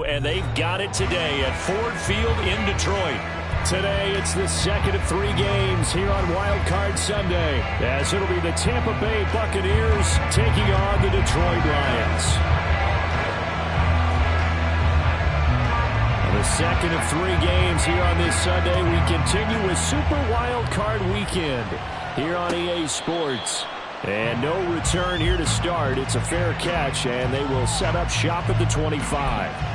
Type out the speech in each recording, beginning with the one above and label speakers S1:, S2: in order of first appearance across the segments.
S1: And they've got it today at Ford Field in Detroit. Today, it's the second of 3 games here on Wild Card Sunday, as it'll be the Tampa Bay Buccaneers taking on the Detroit Lions. The second of 3 games here on this Sunday. We continue with Super Wild Card Weekend here on EA Sports. And no return here to start. It's a fair catch, and they will set up shop at the 25.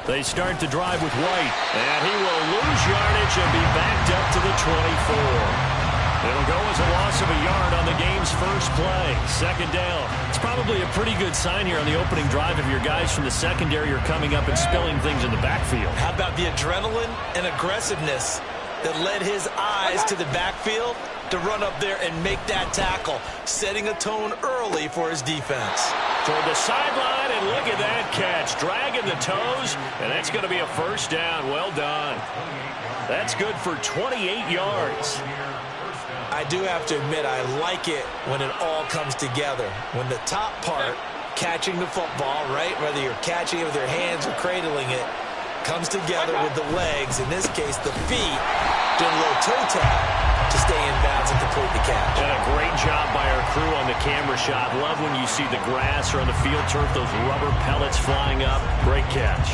S1: They start to drive with White, and he will lose yardage and be backed up to the 24. It'll go as a loss of a yard on the game's first play. Second down. It's probably a pretty good sign here on the opening drive if your guys from the secondary are coming up and spilling things in the backfield.
S2: How about the adrenaline and aggressiveness that led his eyes to the backfield to run up there and make that tackle, setting a tone early for his defense.
S1: Toward the sideline, and look at that catch. Dragging the toes, and that's going to be a first down. Well done. That's good for 28 yards.
S2: I do have to admit, I like it when it all comes together. When the top part, catching the football, right, whether you're catching it with your hands or cradling it, comes together with the legs, in this case the feet, doing a little toe tap to stay in bounds and complete the catch.
S1: And a great job by our crew on the camera shot. Love when you see the grass or on the field turf, those rubber pellets flying up. Great catch.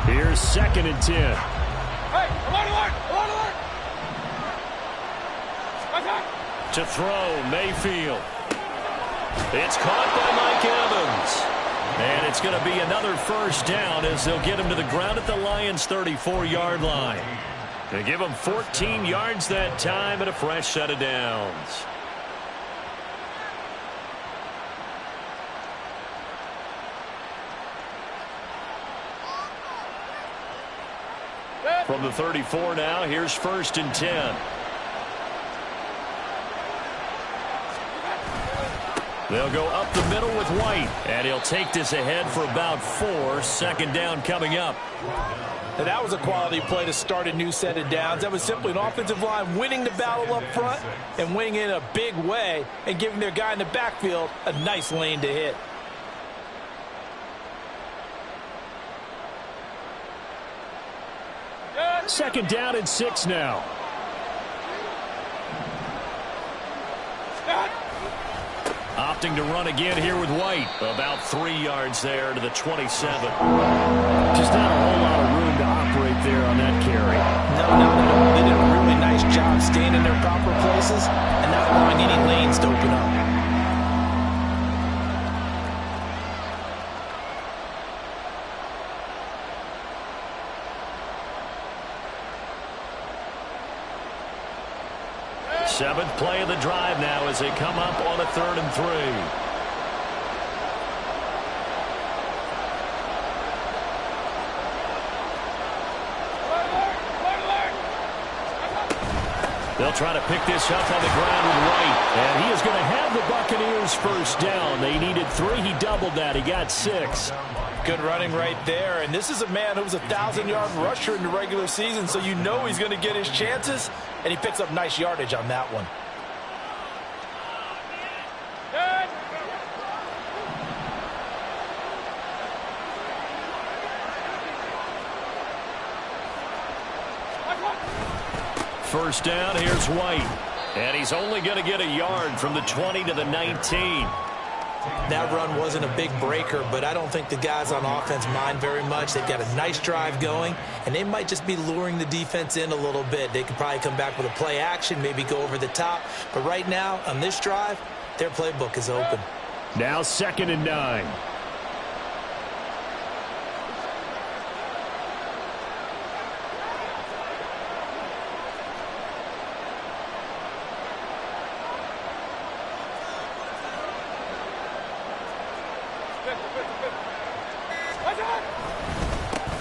S1: Here's 2nd and 10.
S3: Hey, alert!
S1: To throw, Mayfield. It's caught by Mike Evans. And it's going to be another first down as they'll get him to the ground at the Lions' 34-yard line. They give him 14 yards that time and a fresh set of downs. From the 34 now, here's 1st and 10. They'll go up the middle with White, and he'll take this ahead for about 4. Second down coming up.
S2: And that was a quality play to start a new set of downs. That was simply an offensive line winning the battle up front and winning it in a big way and giving their guy in the backfield a nice lane to hit.
S1: Second down and 6 now. Opting to run again here with White. About 3 yards there to the 27. Just not a whole lot of room to operate there on that carry.
S2: No. They did a really nice job staying in their proper places and not allowing any lanes to open up.
S1: Seventh play of the drive now as they come up on a 3rd and 3. They'll try to pick this up on the ground with White. And he is going to have the Buccaneers first down. They needed 3. He doubled that. He got 6.
S2: Good running right there. And this is a man who was a 1,000-yard rusher in the regular season, so you know he's going to get his chances. And he picks up nice yardage on that one.
S1: First down, here's White. And he's only going to get a yard from the 20 to the 19.
S2: That run wasn't a big breaker, but I don't think the guys on offense mind very much. They've got a nice drive going, and they might just be luring the defense in a little bit. They could probably come back with a play action, maybe go over the top. But right now, on this drive, their playbook is open.
S1: Now 2nd and 9.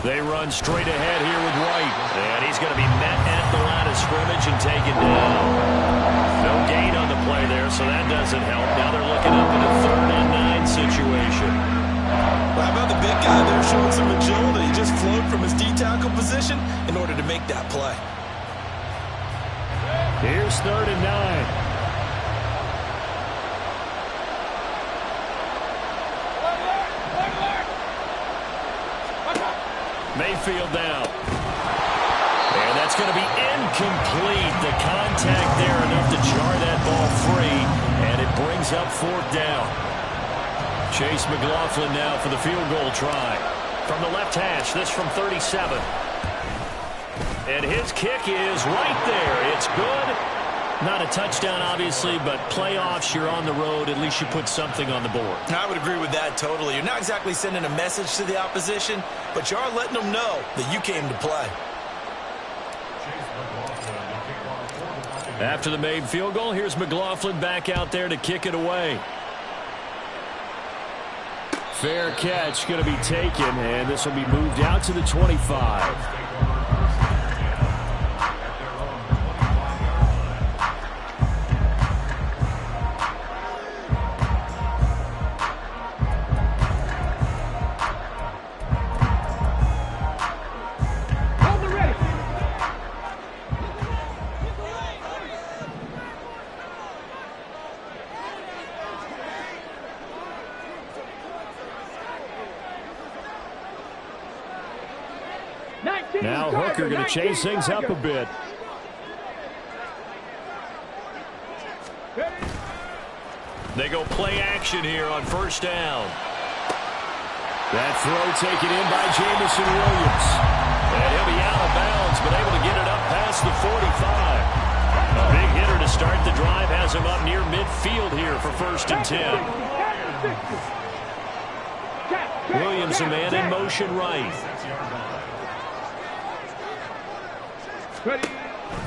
S1: They run straight ahead here with White. And he's going to be met at the line of scrimmage and taken down. No gain on the play there, so that doesn't help. Now they're looking up in a 3rd and 9 situation.
S2: Well, how about the big guy there showing some agility? He just flowed from his D-tackle position in order to make that play.
S1: Here's 3rd and 9. Mayfield down. And that's going to be incomplete. The contact there enough to jar that ball free. And it brings up 4th down. Chase McLaughlin now for the field goal try. From the left hash, this from 37. And his kick is right there. It's good. Not a touchdown, obviously, but playoffs, you're on the road. At least you put something on the board.
S2: I would agree with that totally. You're not exactly sending a message to the opposition, but you are letting them know that you came to play.
S1: After the made field goal, here's McLaughlin back out there to kick it away. Fair catch going to be taken, and this will be moved out to the 25. Now Hooker going to chase things up a bit. They go play action here on 1st down. That throw taken in by Jameson Williams. And he'll be out of bounds, but able to get it up past the 45. A big hitter to start the drive has him up near midfield here for 1st and 10. Williams, a man in motion right.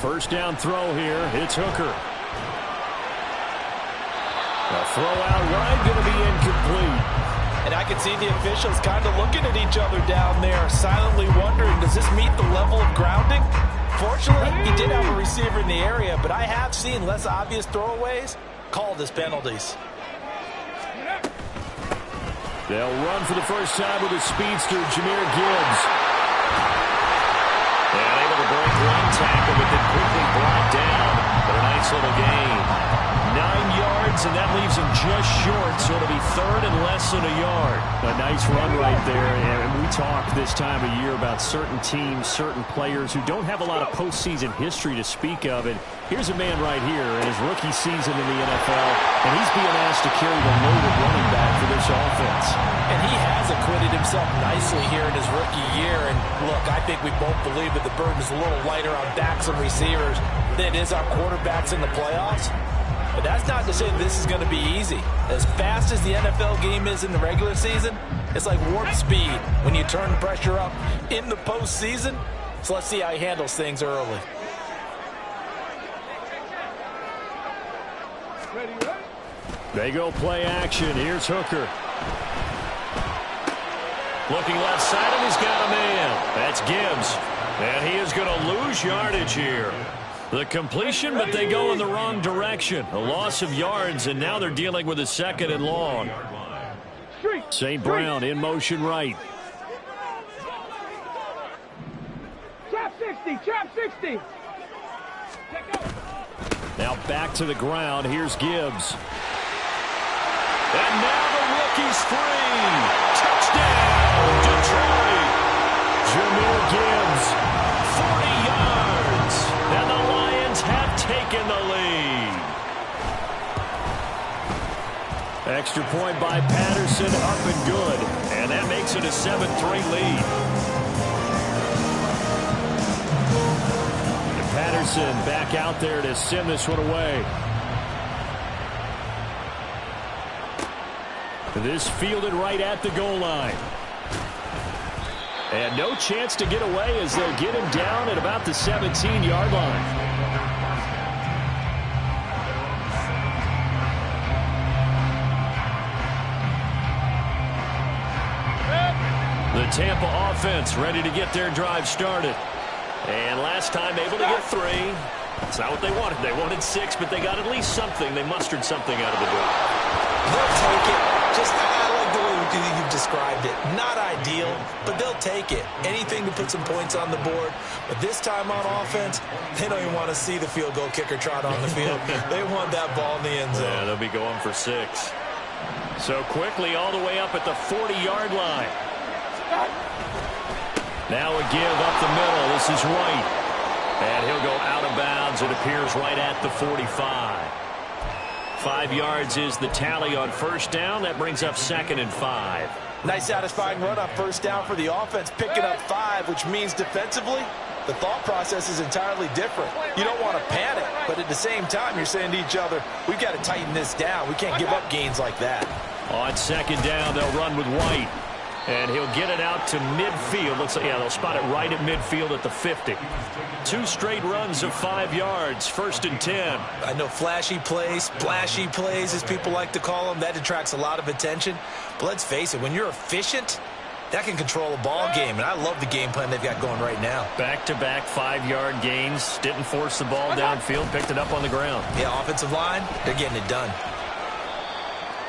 S1: 1st down throw here. It's Hooker. A throw out wide going to be incomplete.
S2: And I can see the officials kind of looking at each other down there, silently wondering, does this meet the level of grounding? Fortunately, he did have a receiver in the area, but I have seen less obvious throwaways called as penalties.
S1: They'll run for the first time with a speedster, Jahmyr Gibbs. And able to break one tackle, but then quickly brought down. But a nice little gain. 9 yards, and that leaves him just short, so it'll be 3rd and less than a yard. A nice run right there, and we talk this time of year about certain teams, certain players who don't have a lot of postseason history to speak of, and here's a man right here in his rookie season in the NFL, and he's being asked to carry the load of running back for this offense.
S2: And he has acquitted himself nicely here in his rookie year, and look, I think we both believe that the burden is a little lighter on backs and receivers than it is our quarterbacks in the playoffs. But that's not to say this is going to be easy. As fast as the NFL game is in the regular season, it's like warp speed when you turn the pressure up in the postseason. So let's see how he handles things early.
S1: They go play action. Here's Hooker. Looking left side, and he's got a man. That's Gibbs. And he is going to lose yardage here. The completion, but they go in the wrong direction. A loss of yards, and now they're dealing with a 2nd and long. St. Brown in motion right.
S3: Trap 60, trap 60.
S1: Now back to the ground. Here's Gibbs. And now the rookie's free. Touchdown, Detroit. Jahmyr Gibbs, 40 yards. And the Lions have taken the lead. Extra point by Patterson, up and good. And that makes it a 7-3 lead. And Patterson back out there to send this one away. This fielded right at the goal line. And no chance to get away as they'll get him down at about the 17-yard line. Tampa offense ready to get their drive started. And last time able to get 3. That's not what they wanted. They wanted 6, but they got at least something. They mustered something out of the drive.
S2: They'll take it. I like the way you've described it. Not ideal, but they'll take it. Anything to put some points on the board. But this time on offense, they don't even want to see the field goal kicker trot on the field. They want that ball in the end zone.
S1: Yeah, they'll be going for 6. So quickly all the way up at the 40-yard line. Now a give up the middle. This is White. And he'll go out of bounds. It appears right at the 45. 5 yards is the tally on first down. That brings up 2nd and 5.
S2: Nice satisfying run on first down for the offense, picking up 5, which means defensively, the thought process is entirely different. You don't want to panic, but at the same time, you're saying to each other, we've got to tighten this down. We can't give up gains like that.
S1: On 2nd down, they'll run with White. And he'll get it out to midfield. Looks like, yeah, they'll spot it right at midfield at the 50. 2 straight runs of 5 yards. 1st and 10.
S2: I know flashy plays, splashy plays, as people like to call them. That attracts a lot of attention. But let's face it, when you're efficient, that can control a ball game. And I love the game plan they've got going right now.
S1: Back-to-back 5-yard gains. Didn't force the ball downfield. Picked it up on the ground.
S2: Yeah, offensive line, they're getting it done.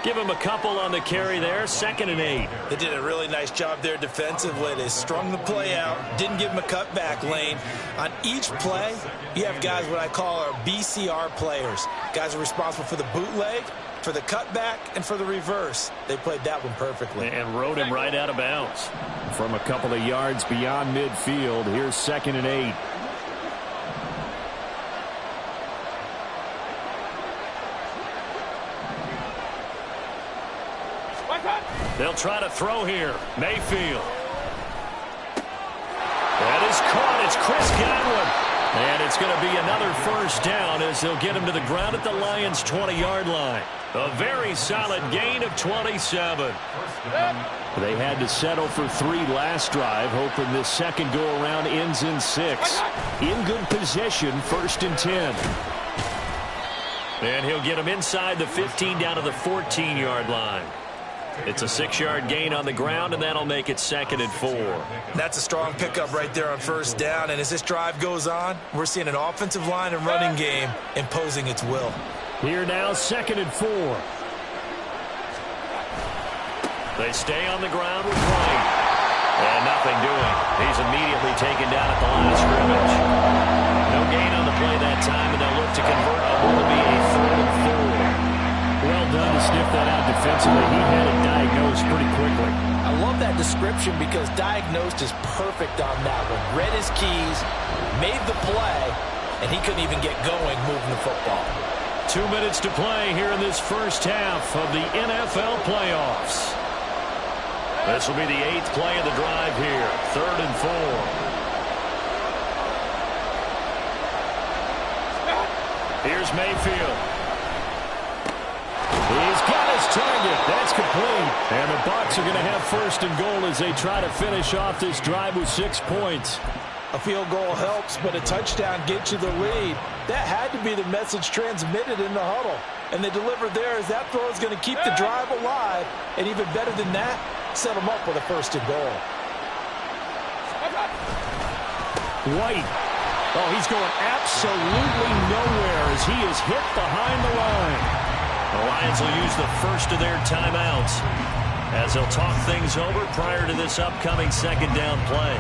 S1: Give him a couple on the carry there. 2nd and 8.
S2: They did a really nice job there defensively. They strung the play out, didn't give him a cutback lane. On each play, you have guys what I call our BCR players. Guys are responsible for the bootleg, for the cutback, and for the reverse. They played that one perfectly.
S1: And rode him right out of bounds. From a couple of yards beyond midfield, here's 2nd and 8. They'll try to throw here. Mayfield. That is caught. It's Chris Godwin. And it's going to be another first down as they'll get him to the ground at the Lions' 20-yard line. A very solid gain of 27. They had to settle for 3 last drive, hoping this second go-around ends in 6. In good position, 1st and 10. And he'll get him inside the 15 down to the 14-yard line. It's a 6-yard gain on the ground, and that'll make it 2nd and 4.
S2: That's a strong pickup right there on first down. And as this drive goes on, we're seeing an offensive line and running game imposing its will.
S1: Here now, 2nd and 4. They stay on the ground with White. And nothing doing. He's immediately taken down at the line of scrimmage. No gain on the play that time, and they'll look to convert on what will be a 3rd and 4. Well done to sniff that out defensively. He had it diagnosed pretty quickly.
S2: I love that description because diagnosed is perfect on that one. Read his keys, made the play, and he couldn't even get going moving the football.
S1: 2 minutes to play here in this first half of the NFL playoffs. This will be the 8th play of the drive here. 3rd and 4. Here's Mayfield. He's got his target. That's complete. And the Bucs are going to have 1st and goal as they try to finish off this drive with 6 points.
S2: A field goal helps, but a touchdown gets you the lead. That had to be the message transmitted in the huddle. And they delivered there as that throw is going to keep the drive alive. And even better than that, set them up with a 1st and goal.
S1: White. Oh, he's going absolutely nowhere as he is hit behind the line. The Lions will use the first of their timeouts as they'll talk things over prior to this upcoming 2nd down play.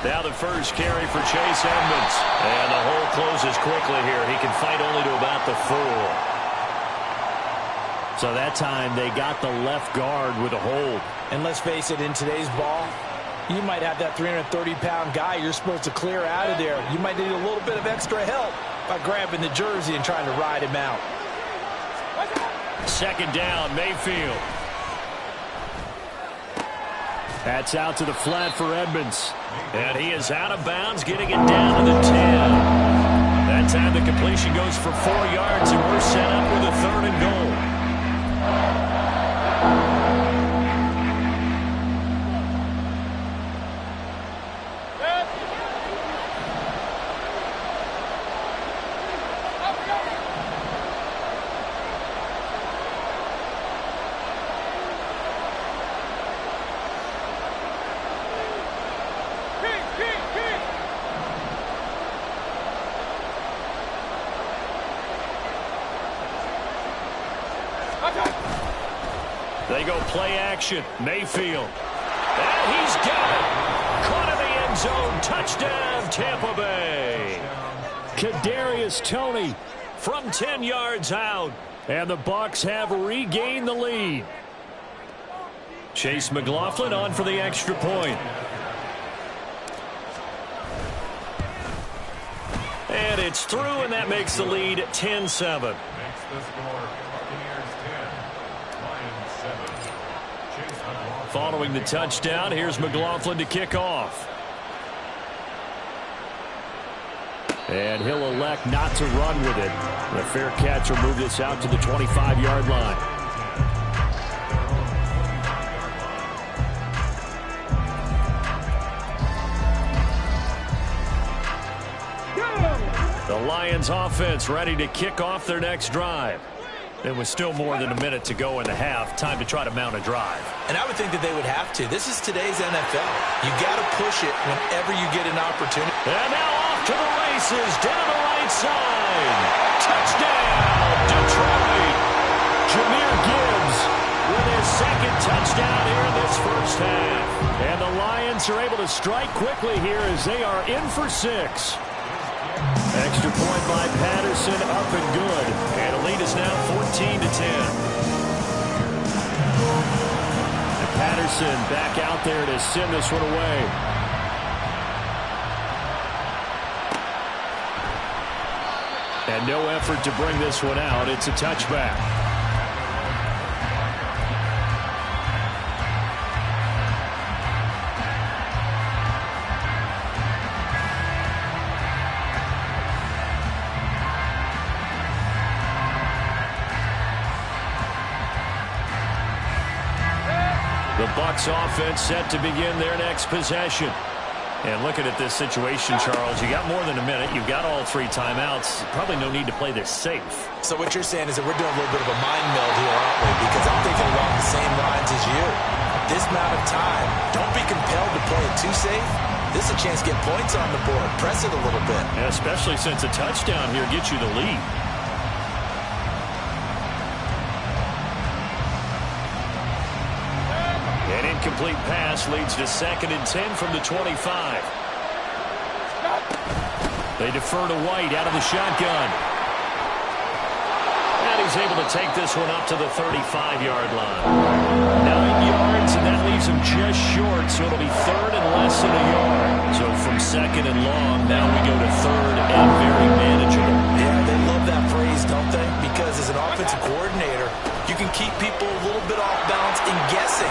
S1: Now the first carry for Chase Edmonds. And the hole closes quickly here. He can fight only to about the 4. So that time they got the left guard with a hold.
S2: And let's face it, in today's ball, you might have that 330-pound guy you're supposed to clear out of there. You might need a little bit of extra help by grabbing the jersey and trying to ride him out.
S1: 2nd down, Mayfield. That's out to the flat for Edmonds. And he is out of bounds, getting it down to the 10. That time the completion goes for 4 yards, and we're set up with a 3rd and goal. They go play action. Mayfield. And he's got it. Caught in the end zone. Touchdown, Tampa Bay. Kadarius Toney from 10 yards out. And the Bucs have regained the lead. Chase McLaughlin on for the extra point. And it's through, and that makes the lead 10-7. Following the touchdown, here's McLaughlin to kick off. And he'll elect not to run with it. The fair catch will move this out to the 25-yard line. The Lions offense ready to kick off their next drive. There was still more than a minute to go in the half. Time to try to mount a drive.
S2: And I would think that they would have to. This is today's NFL. You got to push it whenever you get an opportunity.
S1: And now off to the races, down the right side. Touchdown, Detroit. Jahmyr Gibbs with his 2nd touchdown here in this first half. And the Lions are able to strike quickly here as they are in for 6. Extra point by Patterson, up and good. And the lead is now 14-10. And Patterson back out there to send this one away. And no effort to bring this one out. It's a touchback. The Bucs offense set to begin their next possession. And looking at this situation, Charles, you got more than a minute. You've got all 3 timeouts. Probably no need to play this safe.
S2: So what you're saying is that we're doing a little bit of a mind meld here, aren't we? Because I'm thinking along the same lines as you. This amount of time, don't be compelled to play it too safe. This is a chance to get points on the board. Press it a little bit.
S1: And especially since a touchdown here gets you the lead. An incomplete pass leads to 2nd and 10 from the 25. They defer to White out of the shotgun. And he's able to take this one up to the 35-yard line. 9 yards, and that leaves him just short, so it'll be 3rd and less than a yard. So from 2nd and long, now we go to 3rd and very manageable.
S2: Yeah, they love that phrase, don't they? Because as an offensive coordinator, you can keep people a little bit off balance and guessing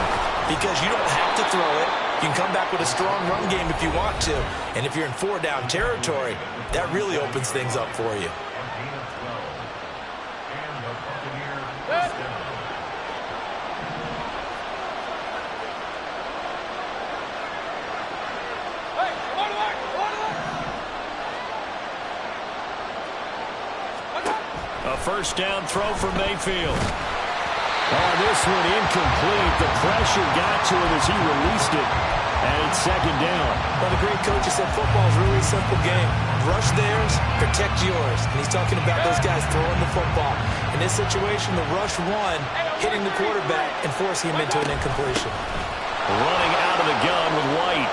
S2: because you don't have to throw it. You can come back with a strong run game if you want to. And if you're in 4-down territory, that really opens things up for you.
S1: A 1st down throw for Mayfield. Oh, this one incomplete. The pressure got to him as he released it. And it's 2nd down.
S2: Well, the great coach said football is really a simple game. Rush theirs, protect yours. And he's talking about those guys throwing the football. In this situation, the rush one, hitting the quarterback and forcing him into an incompletion.
S1: Running out of the gun with White.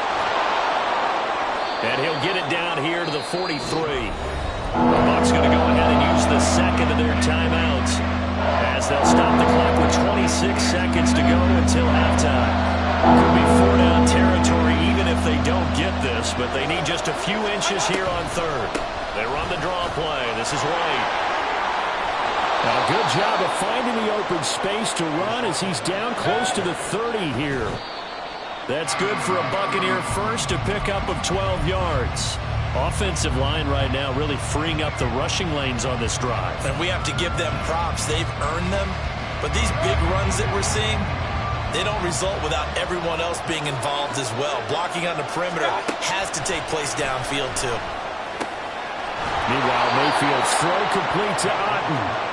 S1: And he'll get it down here to the 43. The Bucs going to go ahead and use the 2nd of their timeouts as they'll stop the clock with 26 seconds to go until halftime. Could be 4-down territory even if they don't get this, but they need just a few inches here on 3rd. They run the draw play. This is White. And a good job of finding the open space to run as he's down close to the 30 here. That's good for a Buccaneer first, a pickup of 12 yards. Offensive line right now really freeing up the rushing lanes on this drive.
S2: And we have to give them props. They've earned them. But these big runs that we're seeing, they don't result without everyone else being involved as well. Blocking on the perimeter has to take place downfield too.
S1: Meanwhile, Mayfield's throw complete to Otten.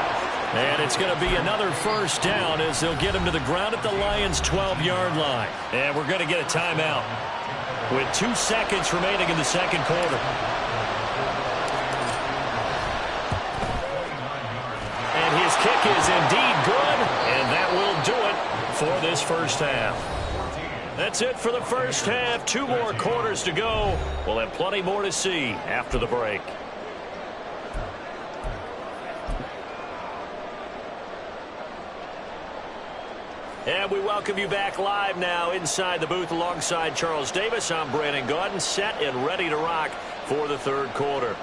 S1: And it's going to be another first down as they'll get him to the ground at the Lions' 12-yard line. And we're going to get a timeout with 2 seconds remaining in the second quarter. And his kick is indeed good, and that will do it for this first half. That's it for the first half. 2 more quarters to go. We'll have plenty more to see after the break. And we welcome you back live now inside the booth alongside Charles Davis. I'm Brandon Gaudin, set and ready to rock for the third quarter.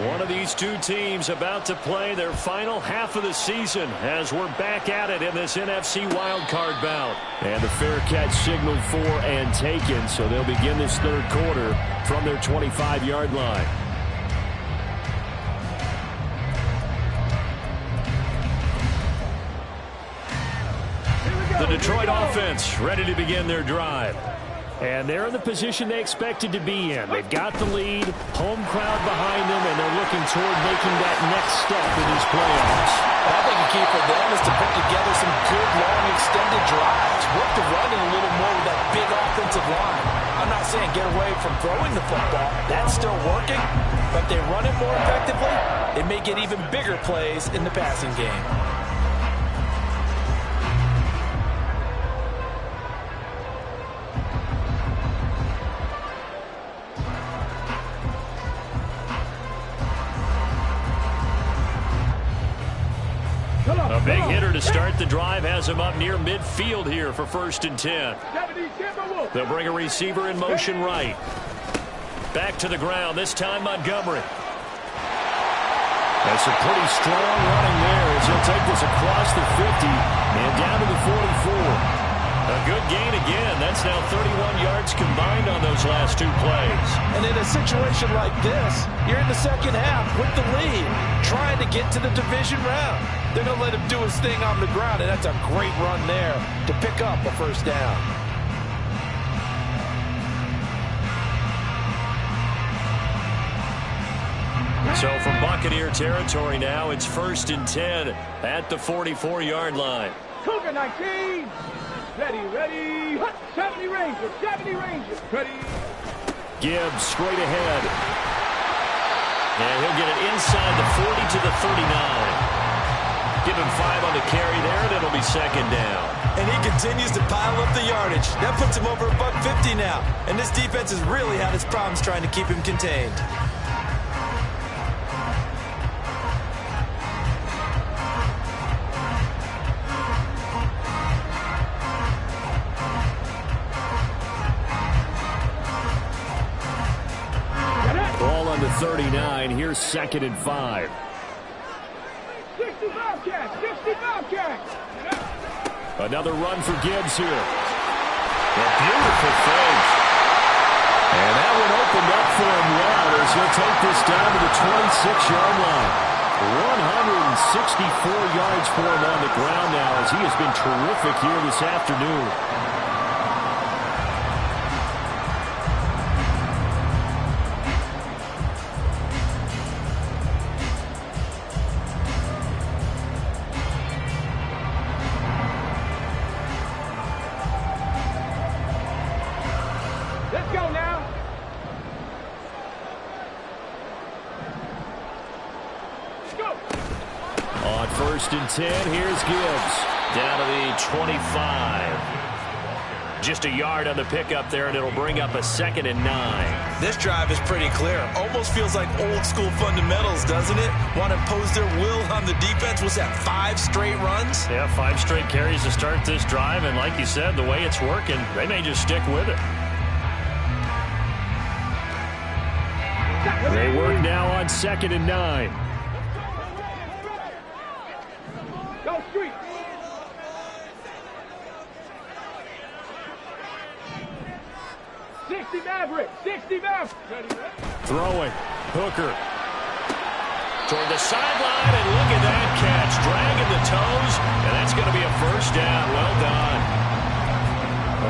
S1: One of these two teams about to play their final half of the season as we're back at it in this NFC wildcard bout. And the fair catch signaled for and taken, so they'll begin this third quarter from their 25-yard line. The Detroit offense ready to begin their drive. And they're in the position they expected to be in. They've got the lead, home crowd behind them, and they're looking toward making that next step in these playoffs.
S2: I think the key for them is to put together some good, long, extended drives. Work the running a little more with that big offensive line. I'm not saying get away from throwing the football. That's still working. But if they run it more effectively, they may get even bigger plays in the passing game.
S1: A big hitter to start the drive has him up near midfield here for 1st and 10. They'll bring a receiver in motion right. Back to the ground, this time Montgomery. That's a pretty strong running there as he'll take this across the 50 and down to the 44. A good gain again. That's now 31 yards combined on those last 2 plays.
S2: And in a situation like this, you're in the second half with the lead, trying to get to the division round. They're going to let him do his thing on the ground, and that's a great run there to pick up a first down.
S1: So from Buccaneer territory now, it's 1st and 10 at the 44-yard line.
S3: Cougar 19. Ready. 70 Rangers, 70 Rangers. Ready.
S1: Gibbs straight ahead. And he'll get it inside the 40 to the 39. Give him 5 on the carry there, and it'll be 2nd down.
S2: And he continues to pile up the yardage. That puts him over $150 now. And this defense has really had its problems trying to keep him contained.
S1: Ball on the 39. Here's 2nd and 5.
S3: 60 Bobcats, 60 Bobcats.
S1: Another run for Gibbs here. A beautiful fake. And that one opened up for him well as he'll take this down to the 26-yard line. 164 yards for him on the ground now as he has been terrific here this afternoon. On 1st and 10, here's Gibbs. Down to the 25. Just a yard on the pickup there, and it'll bring up a 2nd and 9.
S2: This drive is pretty clear. Almost feels like old school fundamentals, doesn't it? Want to impose their will on the defense. Was that 5 straight runs?
S1: Yeah, 5 straight carries to start this drive, and like you said, the way it's working, they may just stick with it. They work now on 2nd and 9.
S3: Go Street. 60 Maverick. 60 Maverick. Ready, ready.
S1: Throwing. Hooker. Toward the sideline, and look at that catch. Dragging the toes, and that's going to be a first down. Well done.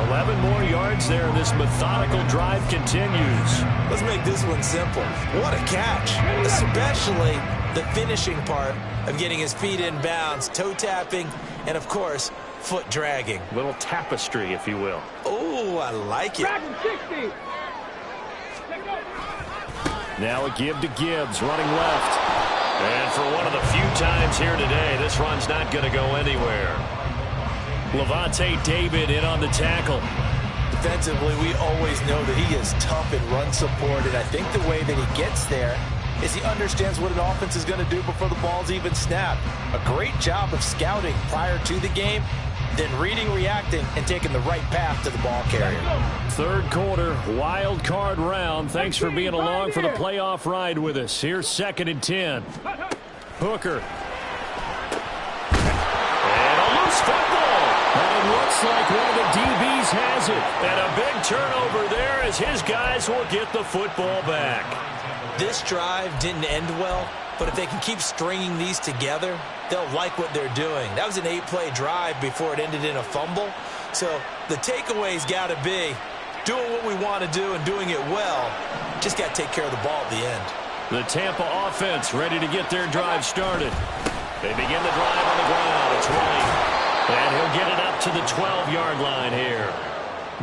S1: 11 more yards there, and this methodical drive continues.
S2: Let's make this one simple. What a catch, especially the finishing part of getting his feet in bounds, toe tapping, and, of course, foot dragging.
S1: Little tapestry, if you will.
S2: Oh, I like it.
S3: Dragon 60.
S1: Now a give to Gibbs, running left. And for one of the few times here today, this run's not going to go anywhere. Levante David in on the tackle.
S2: Defensively, we always know that he is tough in run support, and I think the way that he gets there is he understands what an offense is going to do before the ball's even snapped. A great job of scouting prior to the game, then reading, reacting, and taking the right path to the ball carrier.
S1: Third quarter, wild card round. Thanks for being along for the playoff ride with us. Here's 2nd and 10. Hooker. And a loose football. And it looks like one of the DBs has it. And a big turnover there as his guys will get the football back.
S2: This drive didn't end well, but if they can keep stringing these together, they'll like what they're doing. That was an 8-play drive before it ended in a fumble. So the takeaway's got to be doing what we want to do and doing it well. Just got to take care of the ball at the end.
S1: The Tampa offense ready to get their drive started. They begin the drive on the ground. It's White. And he'll get it up to the 12-yard line here.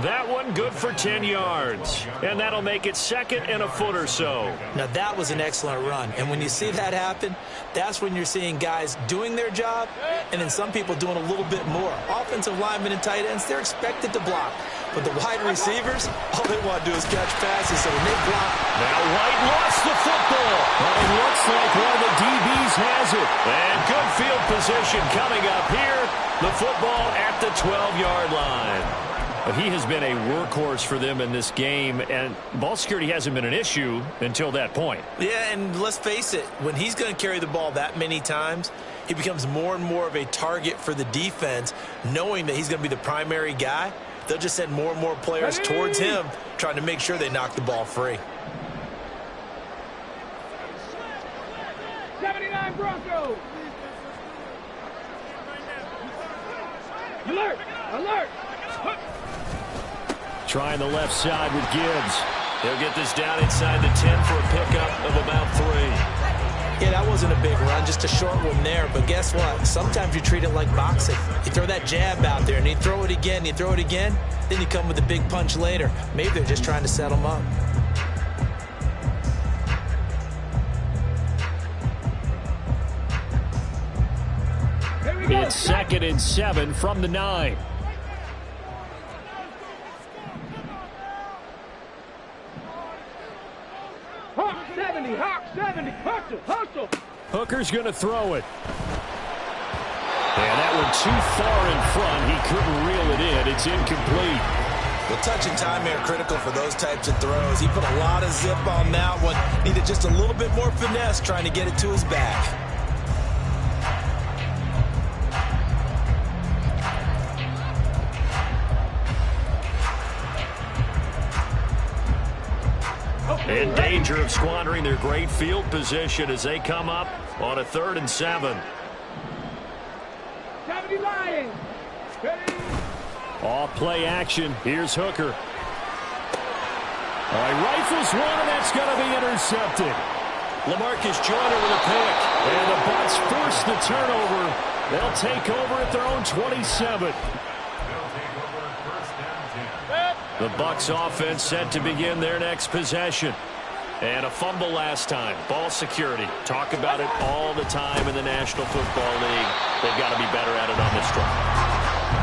S1: That one good for 10 yards. And that'll make it 2nd and a foot or so.
S2: Now, that was an excellent run. And when you see that happen, that's when you're seeing guys doing their job and then some people doing a little bit more. Offensive linemen and tight ends, they're expected to block. But the wide receivers, all they want to do is catch passes. So when they block...
S1: Now White lost the football. But it looks like one of the DBs has it. And good field position coming up here. The football at the 12-yard line. He has been a workhorse for them in this game, and ball security hasn't been an issue until that point.
S2: Yeah, and let's face it, when he's going to carry the ball that many times, he becomes more and more of a target for the defense, knowing that he's going to be the primary guy. They'll just send more and more players towards him, trying to make sure they knock the ball free.
S3: 79 Broncos. Alert! Alert!
S1: Trying the left side with Gibbs. He'll get this down inside the 10 for a pickup of about 3.
S2: Yeah, that wasn't a big run, just a short one there. But guess what? Sometimes you treat it like boxing. You throw that jab out there, and you throw it again, you throw it again, then you come with a big punch later. Maybe they're just trying to set them up.
S1: It's 2nd and 7 from the 9.
S3: Hawk 70, Hawk 70, hustle, hustle.
S1: Hooker's going to throw it. And that one too far in front. He couldn't reel it in. It's incomplete.
S2: Well, touch and time are critical for those types of throws. He put a lot of zip on that one. Needed just a little bit more finesse trying to get it to his back.
S1: In danger of squandering their great field position as they come up on a 3rd and 7.
S3: 70 Lions. Ready?
S1: Off play action. Here's Hooker. All right, rifles one, and that's going to be intercepted. LaMarcus Joyner with a pick. And the Bucs force the turnover. They'll take over at their own 27. The Bucs offense set to begin their next possession. And a fumble last time. Ball security. Talk about it all the time in the National Football League. They've got to be better at it on this drive.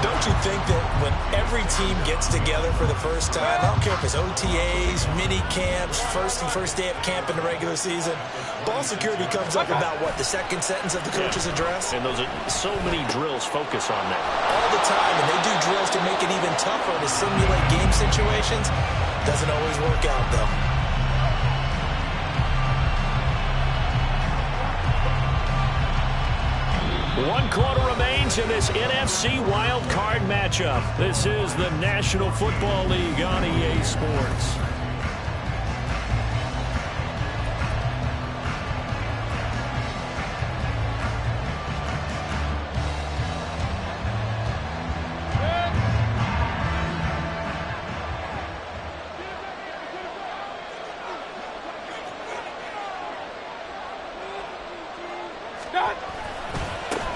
S2: Don't you think that when every team gets together for the first time, I don't care if it's OTAs, mini camps, first day of camp in the regular season, ball security comes up about, what, the second sentence of the coach's address?
S1: And those are so many drills focus on that.
S2: All the time, and they do drills to make it even tougher to simulate game situations. Doesn't always work out, though.
S1: One quarter remains. change in this NFC Wild Card matchup. This is the National Football League on EA Sports.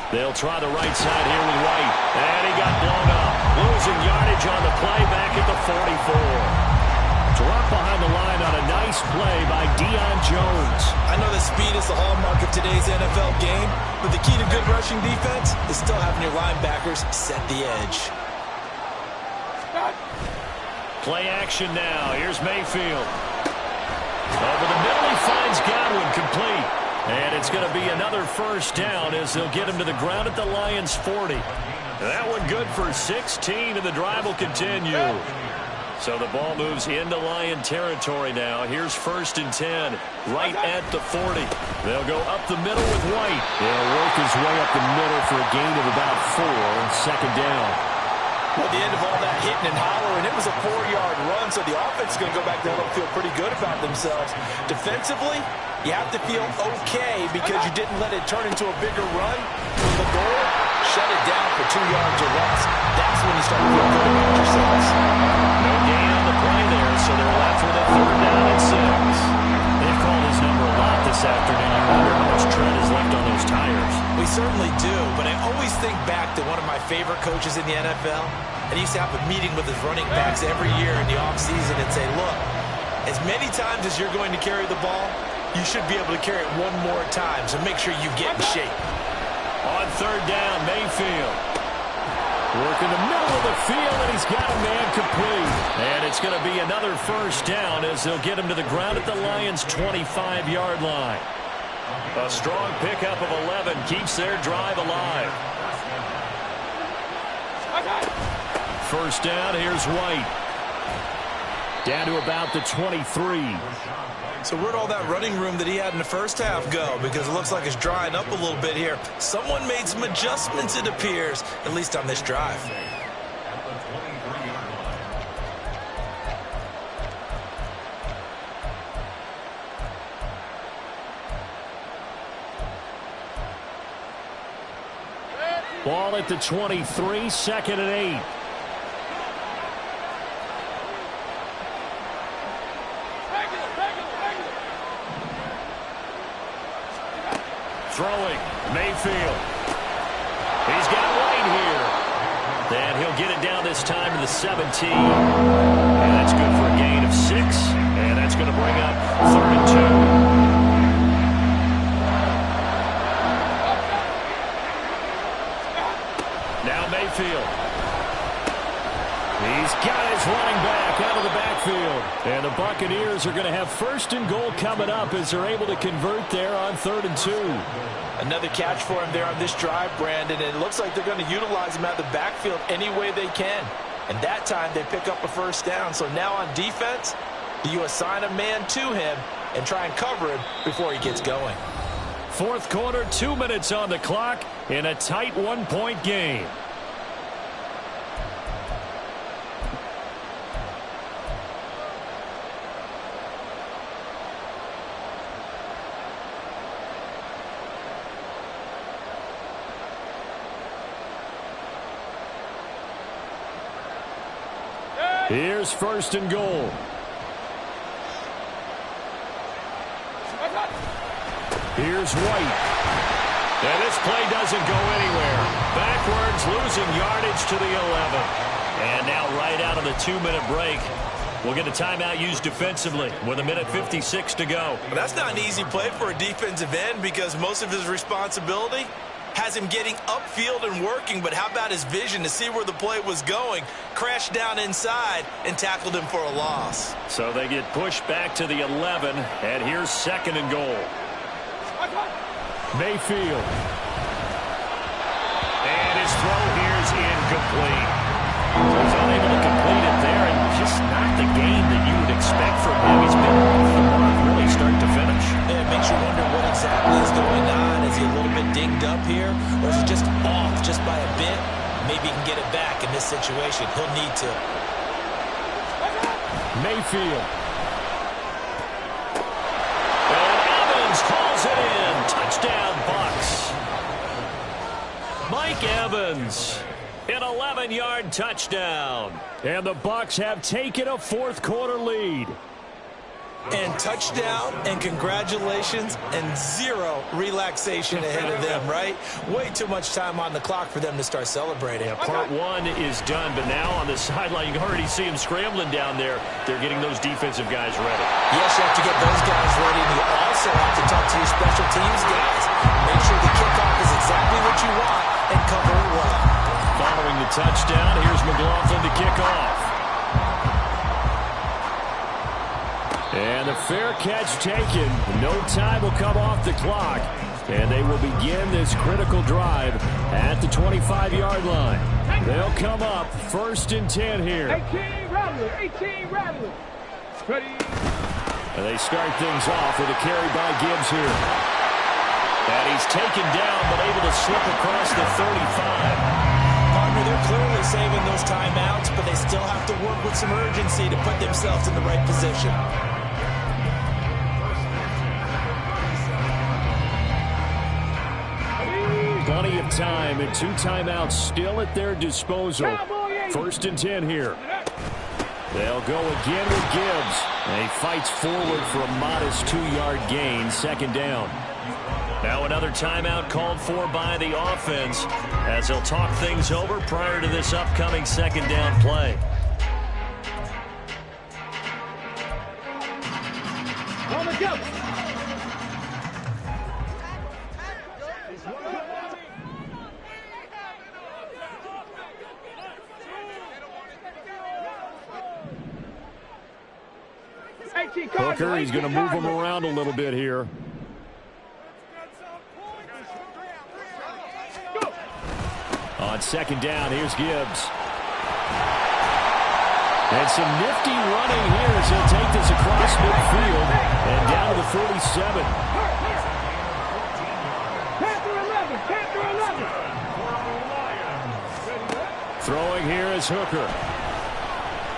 S1: They'll try the right side here with White. And he got blown up. Losing yardage on the play back at the 44. Dropped behind the line on a nice play by Deion Jones.
S2: I know that speed is the hallmark of today's NFL game, but the key to good rushing defense is still having your linebackers set the edge.
S1: Play action now. Here's Mayfield. Over the middle, he finds Godwin complete. And it's going to be another first down as they'll get him to the ground at the Lions' 40. That one good for 16, and the drive will continue. So the ball moves into Lion territory now. Here's 1st and 10, right at the 40. They'll go up the middle with White. He'll work his way up the middle for a gain of about 4, 2nd down.
S2: Well, at the end of all that hitting and hollering, it was a 4-yard run, so the offense is going to go back there and feel pretty good about themselves. Defensively, you have to feel okay because you didn't let it turn into a bigger run. From the goal, shut it down for 2 yards or less. That's when you start to feel good about yourselves.
S1: No gain on the play there, so they're left with a 3rd down and 6. They've called his number a lot this afternoon. You wonder how much tread is left on those tires.
S2: We certainly do, but I always think back to one of my favorite coaches in the NFL. And he used to have a meeting with his running backs every year in the offseason and say, look, as many times as you're going to carry the ball, you should be able to carry it one more time, so make sure you get in shape.
S1: On 3rd down, Mayfield. Working the middle of the field, and he's got a man complete. And it's going to be another first down as they'll get him to the ground at the Lions' 25-yard line. A strong pickup of 11 keeps their drive alive. 1st down, here's White. Down to about the 23.
S2: So where'd all that running room that he had in the first half go? Because it looks like it's drying up a little bit here. Someone made some adjustments, it appears, at least on this drive.
S1: Ball at the 23, 2nd and 8. Throwing, Mayfield. He's got White here. And he'll get it down this time to the 17. And that's good for a gain of 6. And that's going to bring up 3rd and 2. Now Mayfield. He's got his running back out of the backfield. And the Buccaneers are going to have 1st and goal coming up as they're able to convert there on 3rd and 2.
S2: Another catch for him there on this drive, Brandon. And it looks like they're going to utilize him out of the backfield any way they can. And that time they pick up a first down. So now on defense, you assign a man to him and try and cover him before he gets going.
S1: 4th quarter, 2 minutes on the clock in a tight 1-point game. Here's 1st and goal. Here's White. And this play doesn't go anywhere. Backwards, losing yardage to the 11. And now right out of the 2-minute break, we'll get a timeout used defensively with 1:56 to go.
S2: Well, that's not an easy play for a defensive end because most of his responsibility has him getting upfield and working, but how about his vision to see where the play was going, crashed down inside, and tackled him for a loss.
S1: So they get pushed back to the 11, and here's 2nd and goal. Mayfield. And his throw here's incomplete. So he's unable to complete it there, and just not the game that you would expect from him. He's been off the mark really start to finish.
S2: Yeah, it makes you wonder what exactly is going on. Is he a little bit dinged up here, or is it just off just by a bit, maybe he can get it back in this situation. He'll need to.
S1: Mayfield. And Evans hauls it in. Touchdown, Bucs. Mike Evans, an 11-yard touchdown. And the Bucs have taken a fourth-quarter lead.
S2: And touchdown, and congratulations, and zero relaxation ahead of them, right? Way too much time on the clock for them to start celebrating.
S1: Yeah, part one is done, but now on the sideline, you can already see them scrambling down there. They're getting those defensive guys ready.
S2: Yes, you have to get those guys ready, and you also have to talk to your special teams guys. Make sure the kickoff is exactly what you want and cover it well.
S1: Following the touchdown, here's McLaughlin to kick off. And the fair catch taken. No time will come off the clock. And they will begin this critical drive at the 25-yard line. They'll come up 1st and 10 here.
S3: 18 Rattler, 18 Rattler. Ready.
S1: And they start things off with a carry by Gibbs here. And he's taken down but able to slip across the 35.
S2: Partner, they're clearly saving those timeouts, but they still have to work with some urgency to put themselves in the right position.
S1: Plenty of time and 2 timeouts still at their disposal. 1st and 10 here. They'll go again with Gibbs. And he fights forward for a modest 2-yard gain, 2nd down. Now another timeout called for by the offense as they'll talk things over prior to this upcoming 2nd down play.
S3: On the go.
S1: Hooker, he's going to move him around a little bit here. On 2nd down, here's Gibbs. And some nifty running here as he'll take this across midfield and down to the 47.
S3: Panther 11.
S1: Throwing here is Hooker.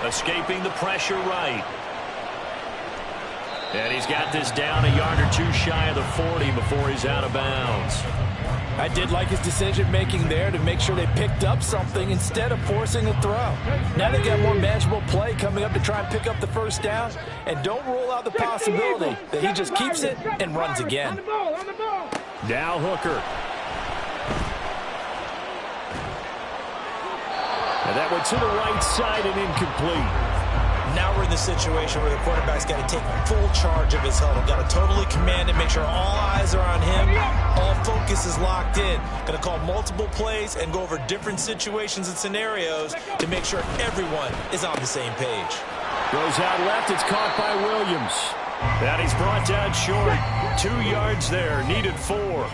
S1: Escaping the pressure right. And he's got this down a yard or 2 shy of the 40 before he's out of bounds.
S2: I did like his decision-making there to make sure they picked up something instead of forcing a throw. Now they got more manageable play coming up to try and pick up the 1st down. And don't rule out the possibility that he just keeps it and runs again.
S1: Now Hooker. And that went to the right side and incomplete.
S2: Now we're in the situation where the quarterback's got to take full charge of his huddle. Got to totally command it, make sure all eyes are on him. All focus is locked in. Going to call multiple plays and go over different situations and scenarios to make sure everyone is on the same page.
S1: Goes out left. It's caught by Williams. And he's brought down short. 2 yards there. Needed 4.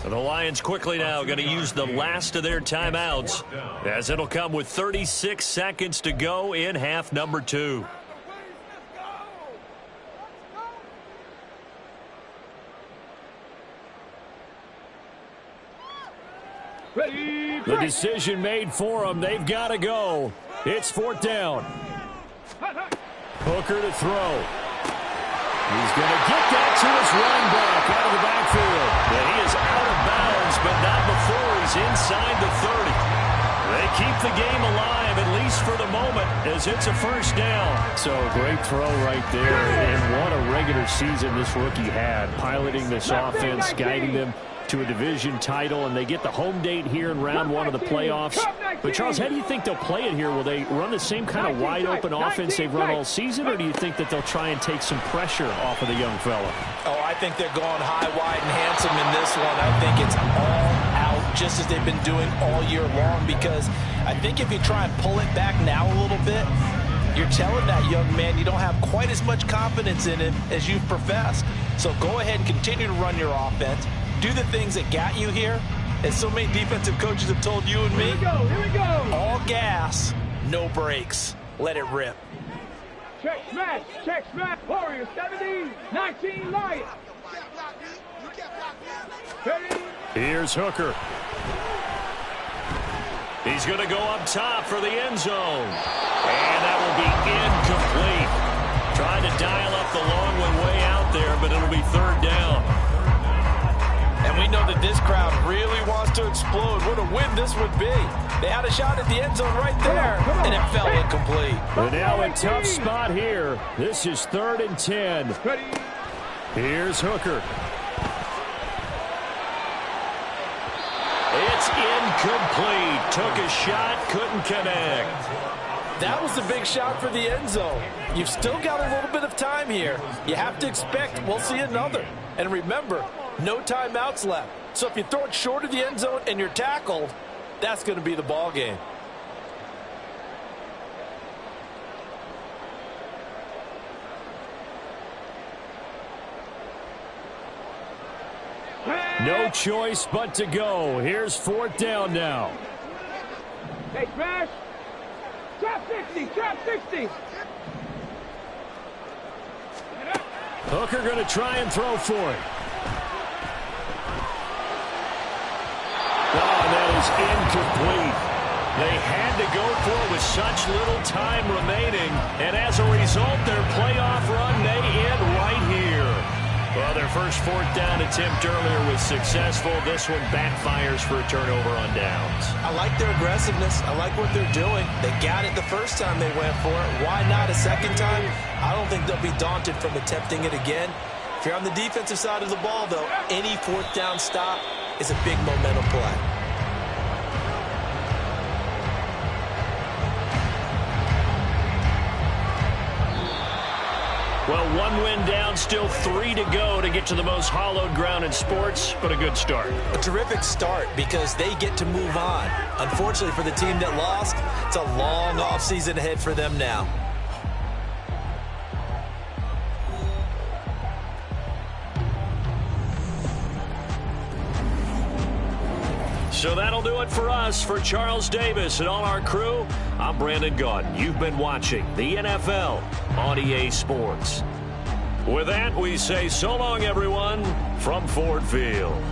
S1: The Lions quickly now going to use the last of their timeouts as it'll come with 36 seconds to go in half number 2.
S3: Ready.
S1: The decision made for them. They've got to go. It's 4th down. Hooker to throw. He's going to get that to his running back out of the backfield. And he is out of bounds, but not before he's inside the 30. They keep the game alive, at least for the moment, as it's a 1st down. So great throw right there, and what a regular season this rookie had, piloting this offense, guiding them to a division title, and they get the home date here in round 1 of the playoffs. But, Charles, how do you think they'll play it here? Will they run the same kind of wide-open offense they've run all season, or do you think that they'll try and take some pressure off of the young fella?
S2: Oh, I think they're going high, wide, and handsome in this one. I think it's all out, just as they've been doing all year long, because I think if you try and pull it back now a little bit, you're telling that young man you don't have quite as much confidence in him as you've professed. So go ahead and continue to run your offense. Do the things that got you here. As so many defensive coaches have told you and me,
S3: Here we go.
S2: all gas, no brakes. Let it rip.
S3: Check smash, Warriors 70, 19 Lions. Ready.
S1: Here's Hooker. He's going to go up top for the end zone. And that will be incomplete. Trying to dial up the long one way out there, but it'll be third down.
S2: And we know that this crowd really wants to explode. What a win this would be. They had a shot at the end zone right there, and it fell incomplete.
S1: And now a tough spot here. This is 3rd and 10. Here's Hooker. It's incomplete. Took a shot, couldn't connect.
S2: That was a big shot for the end zone. You've still got a little bit of time here. You have to expect we'll see another. And remember, no timeouts left. So if you throw it short of the end zone and you're tackled, that's going to be the ball game.
S1: No choice but to go. Here's 4th down now.
S3: Hey, Trash. Trap 60, trap 60.
S1: Hooker going to try and throw for it. Oh, that is incomplete. They had to go for it with such little time remaining, and as a result, their playoff run may end right here. Well, their first 4th down attempt earlier was successful. This one backfires for a turnover on downs.
S2: I like their aggressiveness. I like what they're doing. They got it the first time they went for it. Why not a second time? I don't think they'll be daunted from attempting it again. If you're on the defensive side of the ball, though, any 4th down stop is a big momentum play.
S1: Well, 1 win down, still 3 to go to get to the most hallowed ground in sports, but a good start.
S2: A terrific start because they get to move on. Unfortunately for the team that lost, it's a long offseason ahead for them now.
S1: So that'll do it for us. For Charles Davis and all our crew, I'm Brandon Gaudin. You've been watching the NFL on EA Sports. With that, we say so long, everyone, from Ford Field.